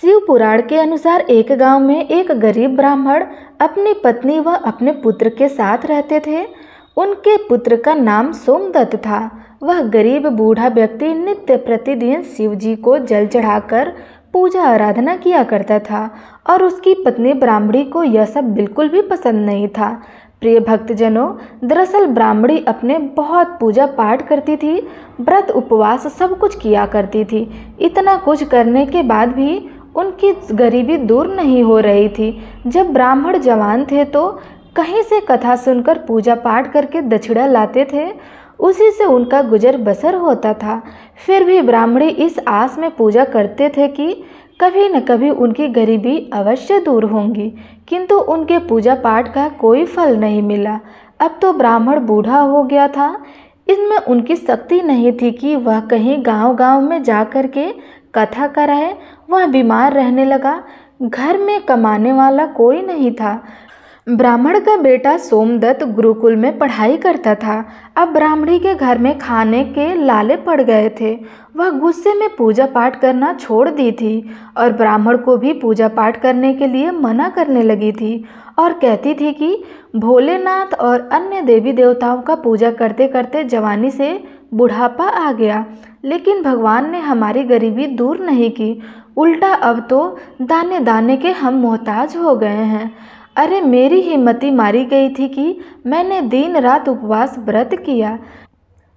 शिव पुराण के अनुसार एक गांव में एक गरीब ब्राह्मण अपनी पत्नी व अपने पुत्र के साथ रहते थे। उनके पुत्र का नाम सोमदत्त था। वह गरीब बूढ़ा व्यक्ति नित्य प्रतिदिन शिव जी को जल चढ़ाकर पूजा आराधना किया करता था और उसकी पत्नी ब्राह्मणी को यह सब बिल्कुल भी पसंद नहीं था। प्रिय भक्तजनों, दरअसल ब्राह्मणी अपने बहुत पूजा पाठ करती थी, व्रत उपवास सब कुछ किया करती थी। इतना कुछ करने के बाद भी उनकी गरीबी दूर नहीं हो रही थी। जब ब्राह्मण जवान थे तो कहीं से कथा सुनकर पूजा पाठ करके दक्षिणा लाते थे, उसी से उनका गुजर बसर होता था। फिर भी ब्राह्मणी इस आस में पूजा करते थे कि कभी न कभी उनकी गरीबी अवश्य दूर होंगी, किंतु उनके पूजा पाठ का कोई फल नहीं मिला। अब तो ब्राह्मण बूढ़ा हो गया था, इसमें उनकी शक्ति नहीं थी कि वह कहीं गांव-गांव में जा कर के कथा कराए। वह बीमार रहने लगा, घर में कमाने वाला कोई नहीं था। ब्राह्मण का बेटा सोमदत्त गुरुकुल में पढ़ाई करता था। अब ब्राह्मणी के घर में खाने के लाले पड़ गए थे। वह गुस्से में पूजा पाठ करना छोड़ दी थी और ब्राह्मण को भी पूजा पाठ करने के लिए मना करने लगी थी और कहती थी कि भोलेनाथ और अन्य देवी देवताओं का पूजा करते करते जवानी से बुढ़ापा आ गया, लेकिन भगवान ने हमारी गरीबी दूर नहीं की, उल्टा अब तो दाने दाने के हम मोहताज हो गए हैं। अरे मेरी हिम्मती मारी गई थी कि मैंने दिन रात उपवास व्रत किया,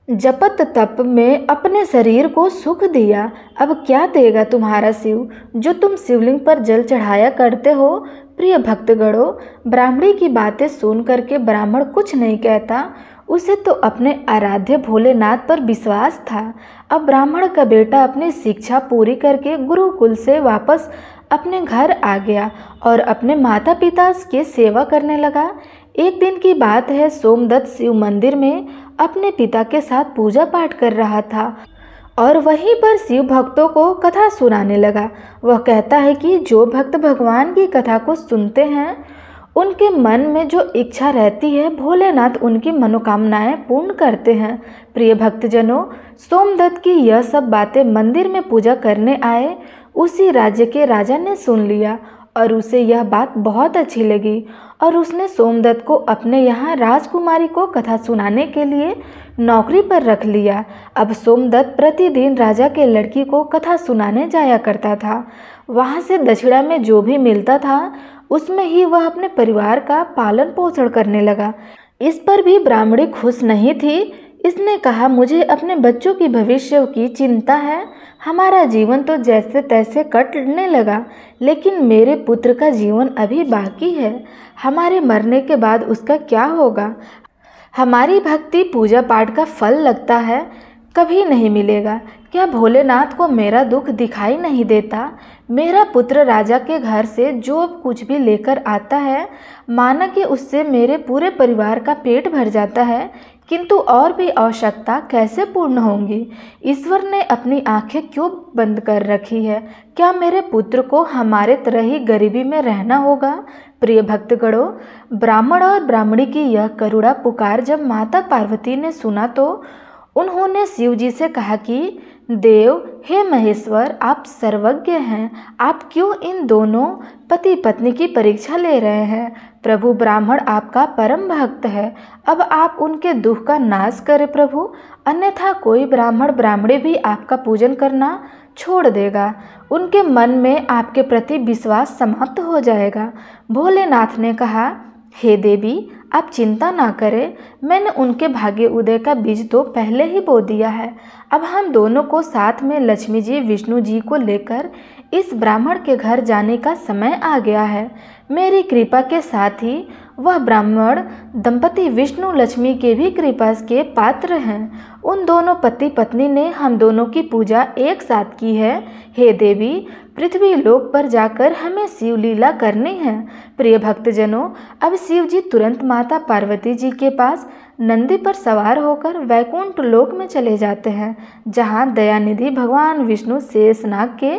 जपत तप में अपने शरीर को सुख दिया। अब क्या देगा तुम्हारा शिव जो तुम शिवलिंग पर जल चढ़ाया करते हो। प्रिय भक्तगणों, ब्राह्मणी की बातें सुन करके ब्राह्मण कुछ नहीं कहता। उसे तो अपने आराध्य भोलेनाथ पर विश्वास था। अब ब्राह्मण का बेटा अपनी शिक्षा पूरी करके गुरुकुल से वापस अपने घर आ गया और अपने माता पिता की सेवा करने लगा। एक दिन की बात है, सोमदत्त शिव मंदिर में अपने पिता के साथ पूजा पाठ कर रहा था और वहीं पर शिव भक्तों को कथा सुनाने लगा। वह कहता है कि जो भक्त भगवान की कथा को सुनते हैं, उनके मन में जो इच्छा रहती है, भोलेनाथ उनकी मनोकामनाएं पूर्ण करते हैं। प्रिय भक्तजनों, सोमदत्त की यह सब बातें मंदिर में पूजा करने आए उसी राज्य के राजा ने सुन लिया और उसे यह बात बहुत अच्छी लगी और उसने सोमदत्त को अपने यहाँ राजकुमारी को कथा सुनाने के लिए नौकरी पर रख लिया। अब सोमदत्त प्रतिदिन राजा के लड़की को कथा सुनाने जाया करता था। वहाँ से दक्षिणा में जो भी मिलता था उसमें ही वह अपने परिवार का पालन पोषण करने लगा। इस पर भी ब्राह्मणी खुश नहीं थी। इसने कहा, मुझे अपने बच्चों की भविष्य की चिंता है। हमारा जीवन तो जैसे तैसे कटने लगा, लेकिन मेरे पुत्र का जीवन अभी बाकी है। हमारे मरने के बाद उसका क्या होगा। हमारी भक्ति पूजा पाठ का फल लगता है कभी नहीं मिलेगा। क्या भोलेनाथ को मेरा दुख दिखाई नहीं देता। मेरा पुत्र राजा के घर से जो कुछ भी लेकर आता है, माना कि उससे मेरे पूरे परिवार का पेट भर जाता है, किंतु और भी आवश्यकता कैसे पूर्ण होंगी। ईश्वर ने अपनी आंखें क्यों बंद कर रखी है। क्या मेरे पुत्र को हमारे तरह ही गरीबी में रहना होगा। प्रिय भक्तगणों, ब्राह्मण और ब्राह्मणी की यह करुणा पुकार जब माता पार्वती ने सुना तो उन्होंने शिव जी से कहा कि देव, हे महेश्वर, आप सर्वज्ञ हैं, आप क्यों इन दोनों पति पत्नी की परीक्षा ले रहे हैं। प्रभु, ब्राह्मण आपका परम भक्त है, अब आप उनके दुख का नाश करें प्रभु, अन्यथा कोई ब्राह्मण ब्राह्मणी भी आपका पूजन करना छोड़ देगा। उनके मन में आपके प्रति विश्वास समाप्त हो जाएगा। भोलेनाथ ने कहा, हे देवी, आप चिंता ना करें, मैंने उनके भाग्य उदय का बीज तो पहले ही बो दिया है। अब हम दोनों को साथ में लक्ष्मी जी, विष्णु जी को लेकर इस ब्राह्मण के घर जाने का समय आ गया है। मेरी कृपा के साथ ही वह ब्राह्मण दंपति विष्णु लक्ष्मी के भी कृपा के पात्र हैं। उन दोनों पति पत्नी ने हम दोनों की पूजा एक साथ की है। हे देवी, पृथ्वी लोक पर जाकर हमें शिव लीला करनी है। प्रिय भक्तजनों, अब शिव जी तुरंत माता पार्वती जी के पास नंदी पर सवार होकर वैकुंठ लोक में चले जाते हैं, जहां दयानिधि भगवान विष्णु शेषनाग के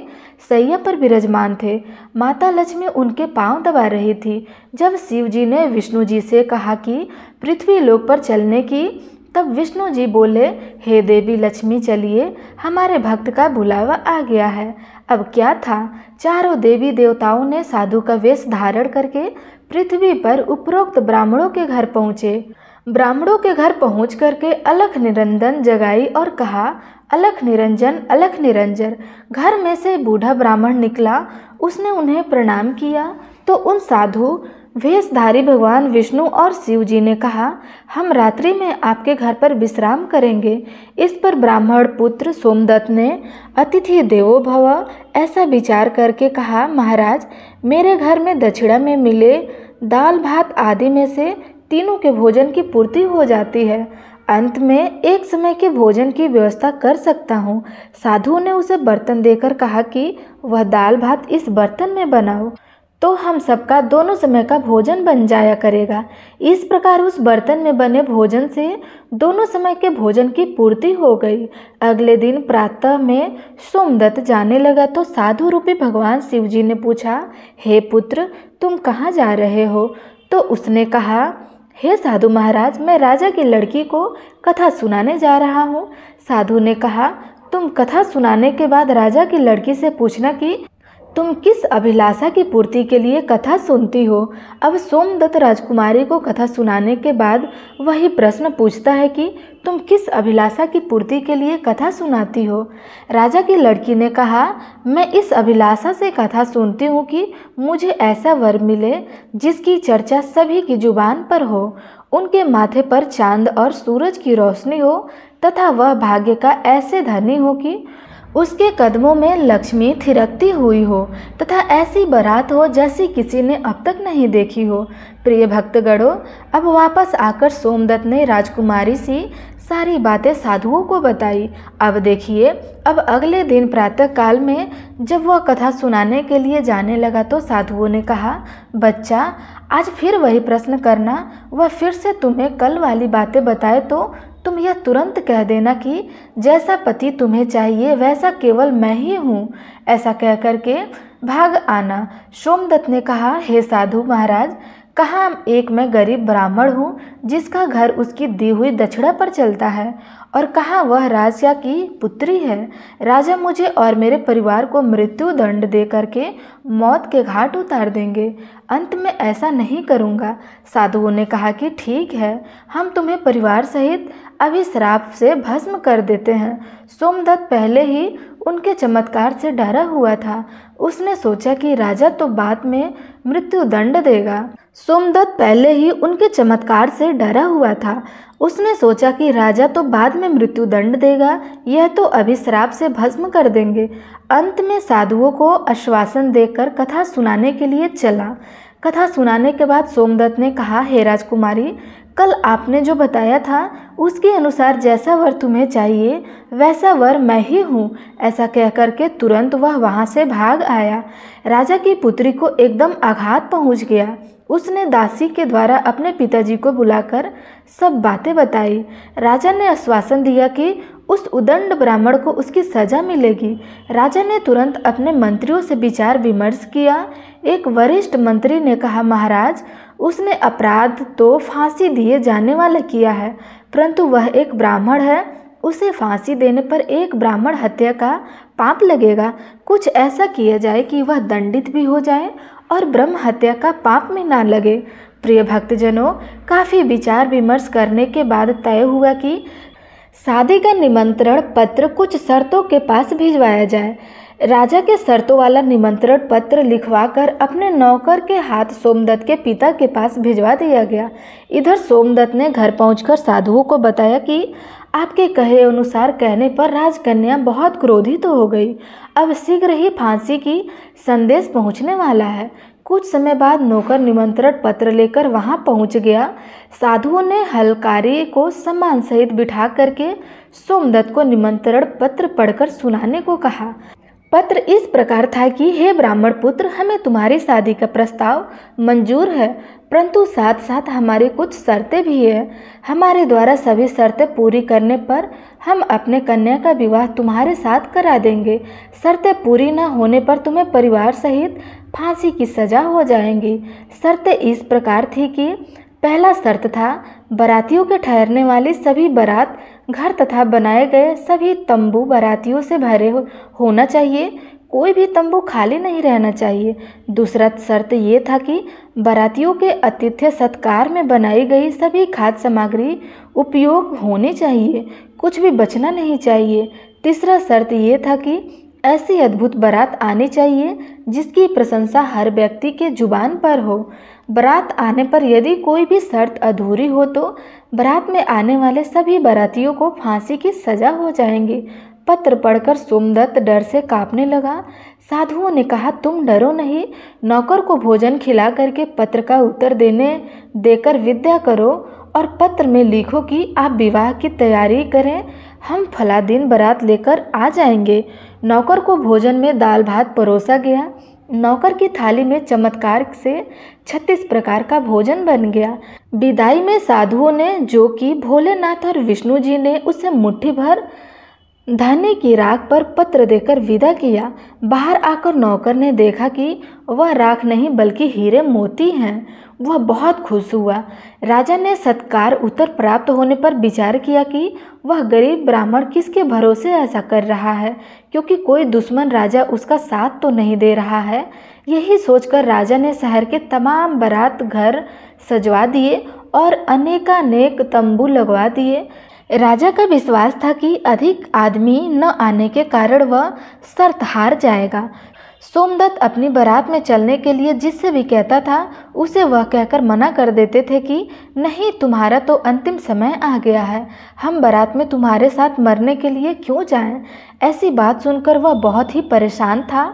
सैया पर विराजमान थे। माता लक्ष्मी उनके पांव दबा रही थी। जब शिव जी ने विष्णु जी से कहा कि पृथ्वी लोक पर चलने की, तब विष्णु जी बोले, हे देवी लक्ष्मी, चलिए, हमारे भक्त का बुलावा आ गया है। अब क्या था, चारों देवी देवताओं ने साधु का वेश धारण करके पृथ्वी पर उपरोक्त ब्राह्मणों के घर पहुँचे। ब्राह्मणों के घर पहुँच करके अलख निरंजन जगाई और कहा, अलख निरंजन अलख निरंजन। घर में से बूढ़ा ब्राह्मण निकला, उसने उन्हें प्रणाम किया तो उन साधु वेशधारी भगवान विष्णु और शिव जी ने कहा, हम रात्रि में आपके घर पर विश्राम करेंगे। इस पर ब्राह्मण पुत्र सोमदत्त ने अतिथि देवो भव ऐसा विचार करके कहा, महाराज मेरे घर में दक्षिणा में मिले दाल भात आदि में से तीनों के भोजन की पूर्ति हो जाती है। अंत में एक समय के भोजन की व्यवस्था कर सकता हूँ। साधु ने उसे बर्तन देकर कहा कि वह दाल भात इस बर्तन में बनाओ, तो हम सबका दोनों समय का भोजन बन जाया करेगा। इस प्रकार उस बर्तन में बने भोजन से दोनों समय के भोजन की पूर्ति हो गई। अगले दिन प्रातः में सोमदत्त जाने लगा तो साधु रूपी भगवान शिव जी ने पूछा, हे पुत्र तुम कहाँ जा रहे हो? तो उसने कहा, हे साधु महाराज मैं राजा की लड़की को कथा सुनाने जा रहा हूँ। साधु ने कहा, तुम कथा सुनाने के बाद राजा की लड़की से पूछना कि तुम किस अभिलाषा की पूर्ति के लिए कथा सुनती हो। अब सोमदत्त राजकुमारी को कथा सुनाने के बाद वही प्रश्न पूछता है कि तुम किस अभिलाषा की पूर्ति के लिए कथा सुनाती हो। राजा की लड़की ने कहा, मैं इस अभिलाषा से कथा सुनती हूँ कि मुझे ऐसा वर मिले जिसकी चर्चा सभी की जुबान पर हो, उनके माथे पर चांद और सूरज की रोशनी हो तथा वह भाग्य का ऐसे धनी हो कि उसके कदमों में लक्ष्मी थिरकती हुई हो तथा ऐसी बारात हो जैसी किसी ने अब तक नहीं देखी हो। प्रिय भक्तगणों, अब वापस आकर सोमदत्त ने राजकुमारी सी सारी बातें साधुओं को बताई। अब देखिए, अब अगले दिन प्रातः काल में जब वह कथा सुनाने के लिए जाने लगा तो साधुओं ने कहा, बच्चा आज फिर वही प्रश्न करना, वह फिर से तुम्हें कल वाली बातें बताए तो तुम यह तुरंत कह देना कि जैसा पति तुम्हें चाहिए वैसा केवल मैं ही हूँ। ऐसा कह करके भाग आना। सोमदत्त ने कहा, हे साधु महाराज, कहाँ एक मैं गरीब ब्राह्मण हूँ जिसका घर उसकी दी हुई दक्षिणा पर चलता है, और कहाँ वह राजा की पुत्री है। राजा मुझे और मेरे परिवार को मृत्यु दंड दे करके मौत के घाट उतार देंगे। अंत में ऐसा नहीं करूँगा। साधुओं ने कहा कि ठीक है, हम तुम्हें परिवार सहित अभी श्राप से भस्म कर देते हैं। सोमदत्त पहले ही उनके चमत्कार से डरा हुआ था। उसने सोचा कि राजा तो बाद में मृत्यु दंड देगा। सोमदत्त पहले ही उनके चमत्कार से डरा हुआ था। उसने सोचा कि राजा तो बाद में मृत्यु दंड देगा, यह तो अभी श्राप से भस्म कर देंगे। अंत में साधुओं को आश्वासन देकर कथा सुनाने के लिए चला। कथा सुनाने के बाद सोमदत्त ने कहा, हे राजकुमारी, कल आपने जो बताया था उसके अनुसार जैसा वर तुम्हें चाहिए वैसा वर मैं ही हूँ। ऐसा कह करके तुरंत वह वहाँ से भाग आया। राजा की पुत्री को एकदम आघात पहुँच गया। उसने दासी के द्वारा अपने पिताजी को बुलाकर सब बातें बताई। राजा ने आश्वासन दिया कि उस उदंड ब्राह्मण को उसकी सजा मिलेगी। राजा ने तुरंत अपने मंत्रियों से विचार विमर्श किया। एक वरिष्ठ मंत्री ने कहा, महाराज, उसने अपराध तो फांसी दिए जाने वाला किया है, परंतु वह एक ब्राह्मण है, उसे फांसी देने पर एक ब्राह्मण हत्या का पाप लगेगा। कुछ ऐसा किया जाए कि वह दंडित भी हो जाए और ब्रह्म हत्या का पाप में ना लगे। प्रिय भक्तजनों, काफ़ी विचार विमर्श करने के बाद तय हुआ कि शादी का निमंत्रण पत्र कुछ शर्तों के पास भिजवाया जाए। राजा के शर्तों वाला निमंत्रण पत्र लिखवाकर अपने नौकर के हाथ सोमदत्त के पिता के पास भिजवा दिया गया। इधर सोमदत्त ने घर पहुंचकर साधुओं को बताया कि आपके कहे अनुसार कहने पर राजकन्या बहुत क्रोधित हो गई। अब शीघ्र ही फांसी की संदेश पहुंचने वाला है। कुछ समय बाद नौकर निमंत्रण पत्र लेकर वहां पहुंच गया। साधुओं ने हलकारी को सम्मान सहित बिठा करके सोमदत्त को निमंत्रण पत्र पढ़कर सुनाने को कहा। पत्र इस प्रकार था कि हे ब्राह्मण पुत्र, हमें तुम्हारी शादी का प्रस्ताव मंजूर है, परंतु साथ साथ हमारी कुछ शर्तें भी है। हमारे द्वारा सभी शर्तें पूरी करने पर हम अपने कन्या का विवाह तुम्हारे साथ करा देंगे। शर्तें पूरी न होने पर तुम्हें परिवार सहित फांसी की सजा हो जाएंगी। शर्तें इस प्रकार थी कि पहला शर्त था, बारातियों के ठहरने वाली सभी बारात घर तथा बनाए गए सभी तंबू बारातियों से भरे होना चाहिए। कोई भी तंबू खाली नहीं रहना चाहिए। दूसरा शर्त ये था कि बारातियों के आतिथ्य सत्कार में बनाई गई सभी खाद्य सामग्री उपयोग होनी चाहिए, कुछ भी बचना नहीं चाहिए। तीसरा शर्त ये था कि ऐसी अद्भुत बारात आनी चाहिए जिसकी प्रशंसा हर व्यक्ति के जुबान पर हो। बारात आने पर यदि कोई भी शर्त अधूरी हो तो बारात में आने वाले सभी बारातियों को फांसी की सजा हो जाएंगी। पत्र पढ़कर सोमदत्त डर से कांपने लगा। साधुओं ने कहा, तुम डरो नहीं, नौकर को भोजन खिला करके पत्र का उत्तर देकर विद्या करो और पत्र में लिखो कि आप विवाह की तैयारी करें, हम फला दिन बारात लेकर आ जाएंगे। नौकर को भोजन में दाल भात परोसा गया। नौकर की थाली में चमत्कार से 36 प्रकार का भोजन बन गया। विदाई में साधुओं ने, जो कि भोलेनाथ और विष्णु जी ने, उसे मुट्ठी भर धाने की राख पर पत्र देकर विदा किया। बाहर आकर नौकर ने देखा कि वह राख नहीं बल्कि हीरे मोती हैं। वह बहुत खुश हुआ। राजा ने सत्कार उत्तर प्राप्त होने पर विचार किया कि वह गरीब ब्राह्मण किसके भरोसे ऐसा कर रहा है, क्योंकि कोई दुश्मन राजा उसका साथ तो नहीं दे रहा है। यही सोचकर राजा ने शहर के तमाम बारात घर सजवा दिए और अनेकानेक तंबू लगवा दिए। राजा का विश्वास था कि अधिक आदमी न आने के कारण वह शर्त हार जाएगा। सोमदत्त अपनी बारात में चलने के लिए जिससे भी कहता था उसे वह कहकर मना कर देते थे कि नहीं, तुम्हारा तो अंतिम समय आ गया है, हम बारात में तुम्हारे साथ मरने के लिए क्यों जाएं। ऐसी बात सुनकर वह बहुत ही परेशान था।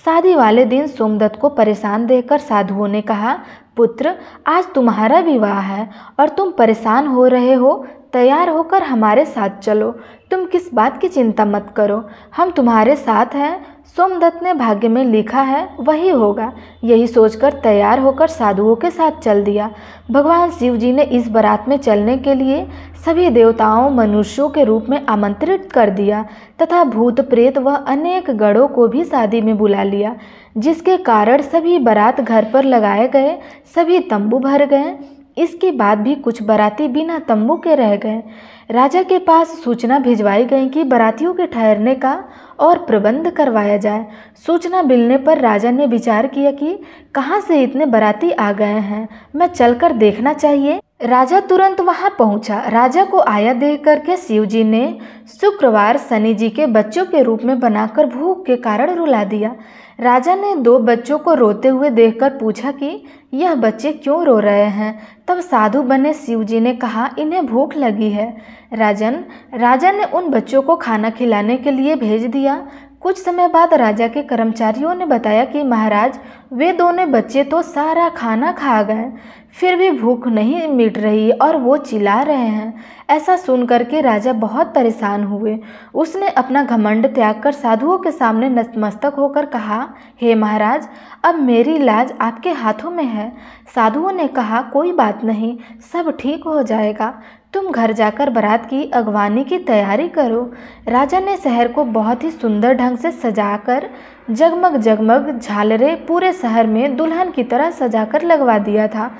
शादी वाले दिन सोमदत्त को परेशान देखकर साधुओं ने कहा, पुत्र, आज तुम्हारा विवाह है और तुम परेशान हो रहे हो, तैयार होकर हमारे साथ चलो, तुम किस बात की चिंता मत करो, हम तुम्हारे साथ हैं। सोमदत्त ने भाग्य में लिखा है वही होगा। यही सोचकर तैयार होकर साधुओं के साथ चल दिया। भगवान शिव जी ने इस बारात में चलने के लिए सभी देवताओं मनुष्यों के रूप में आमंत्रित कर दिया तथा भूत प्रेत व अनेक गणों को भी शादी में बुला लिया, जिसके कारण सभी बारात घर पर लगाए गए सभी तंबू भर गए। इसके बाद भी कुछ बाराती बिना तंबू के रह गए। राजा के पास सूचना भिजवाई गई कि बारातियों के ठहरने का और प्रबंध करवाया जाए। सूचना मिलने पर राजा ने विचार किया कि कहाँ से इतने बाराती आ गए हैं, मैं चलकर देखना चाहिए। राजा तुरंत वहां पहुंचा। राजा को आया देख करके शिव जी ने शुक्रवार शनि जी के बच्चों के रूप में बनाकर भूख के कारण रुला दिया। राजा ने 2 बच्चों को रोते हुए देखकर पूछा कि यह बच्चे क्यों रो रहे हैं। तब साधु बने शिव जी ने कहा, इन्हें भूख लगी है। राजा ने उन बच्चों को खाना खिलाने के लिए भेज दिया। कुछ समय बाद राजा के कर्मचारियों ने बताया कि महाराज, वे दोनों बच्चे तो सारा खाना खा गए, फिर भी भूख नहीं मिट रही और वो चिल्ला रहे हैं। ऐसा सुनकर के राजा बहुत परेशान हुए। उसने अपना घमंड त्याग कर साधुओं के सामने नतमस्तक होकर कहा, हे महाराज, अब मेरी लाज आपके हाथों में है। साधुओं ने कहा, कोई बात नहीं, सब ठीक हो जाएगा, तुम घर जाकर बारात की अगवानी की तैयारी करो। राजा ने शहर को बहुत ही सुंदर ढंग से सजाकर जगमग जगमग झालरें पूरे शहर में दुल्हन की तरह सजाकर लगवा दिया था।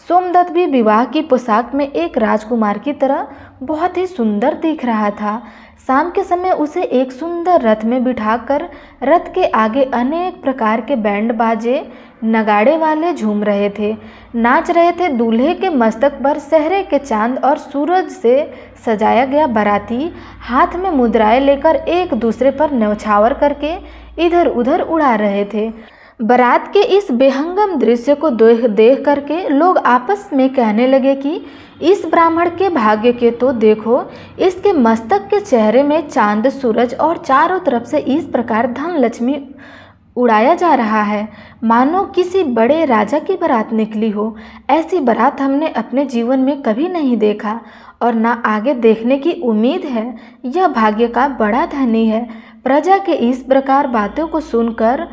सोमदत्त भी विवाह की पोशाक में एक राजकुमार की तरह बहुत ही सुंदर दिख रहा था। शाम के समय उसे एक सुंदर रथ में बिठाकर रथ के आगे अनेक प्रकार के बैंड बाजे नगाड़े वाले झूम रहे थे, नाच रहे थे। दूल्हे के मस्तक पर सहरे के चांद और सूरज से सजाया गया बाराती हाथ में मुद्राएं लेकर एक दूसरे पर न्यौछावर करके इधर उधर उड़ा रहे थे। बारात के इस बेहंगम दृश्य को देख करके लोग आपस में कहने लगे कि इस ब्राह्मण के भाग्य के तो देखो, इसके मस्तक के चेहरे में चांद सूरज और चारों तरफ से इस प्रकार धन लक्ष्मी उड़ाया जा रहा है, मानो किसी बड़े राजा की बारात निकली हो। ऐसी बारात हमने अपने जीवन में कभी नहीं देखा और ना आगे देखने की उम्मीद है। यह भाग्य का बड़ा धनी है। प्रजा के इस प्रकार बातों को सुनकर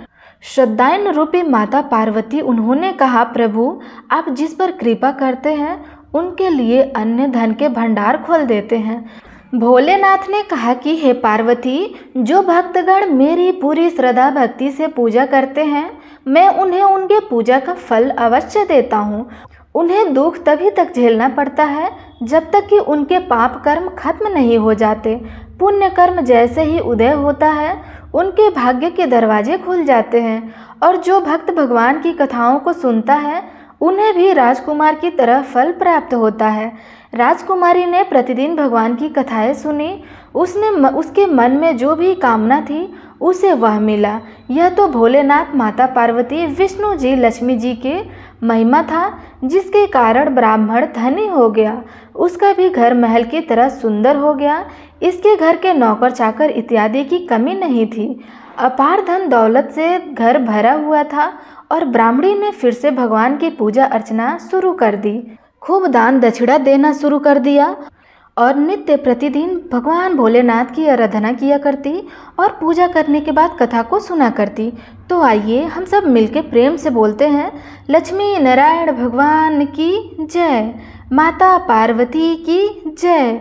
श्रद्धायन रूपी माता पार्वती, उन्होंने कहा, प्रभु, आप जिस पर कृपा करते हैं उनके लिए अन्य धन के भंडार खोल देते हैं। भोलेनाथ ने कहा कि हे पार्वती, जो भक्तगण मेरी पूरी श्रद्धा भक्ति से पूजा करते हैं, मैं उन्हें उनके पूजा का फल अवश्य देता हूँ। उन्हें दुख तभी तक झेलना पड़ता है जब तक कि उनके पाप कर्म खत्म नहीं हो जाते। पुण्य कर्म जैसे ही उदय होता है उनके भाग्य के दरवाजे खुल जाते हैं और जो भक्त भगवान की कथाओं को सुनता है उन्हें भी राजकुमार की तरह फल प्राप्त होता है। राजकुमारी ने प्रतिदिन भगवान की कथाएं सुनी। उसके मन में जो भी कामना थी उसे वह मिला। यह तो भोलेनाथ, माता पार्वती, विष्णु जी, लक्ष्मी जी के महिमा था, जिसके कारण ब्राह्मण धनी हो गया। उसका भी घर महल की तरह सुंदर हो गया। इसके घर के नौकर चाकर इत्यादि की कमी नहीं थी। अपार धन दौलत से घर भरा हुआ था और ब्राह्मणी ने फिर से भगवान की पूजा अर्चना शुरू कर दी। खूब दान दक्षिणा देना शुरू कर दिया और नित्य प्रतिदिन भगवान भोलेनाथ की आराधना किया करती और पूजा करने के बाद कथा को सुना करती। तो आइए हम सब मिलकर प्रेम से बोलते हैं, लक्ष्मी नारायण भगवान की जय, माता पार्वती की जय।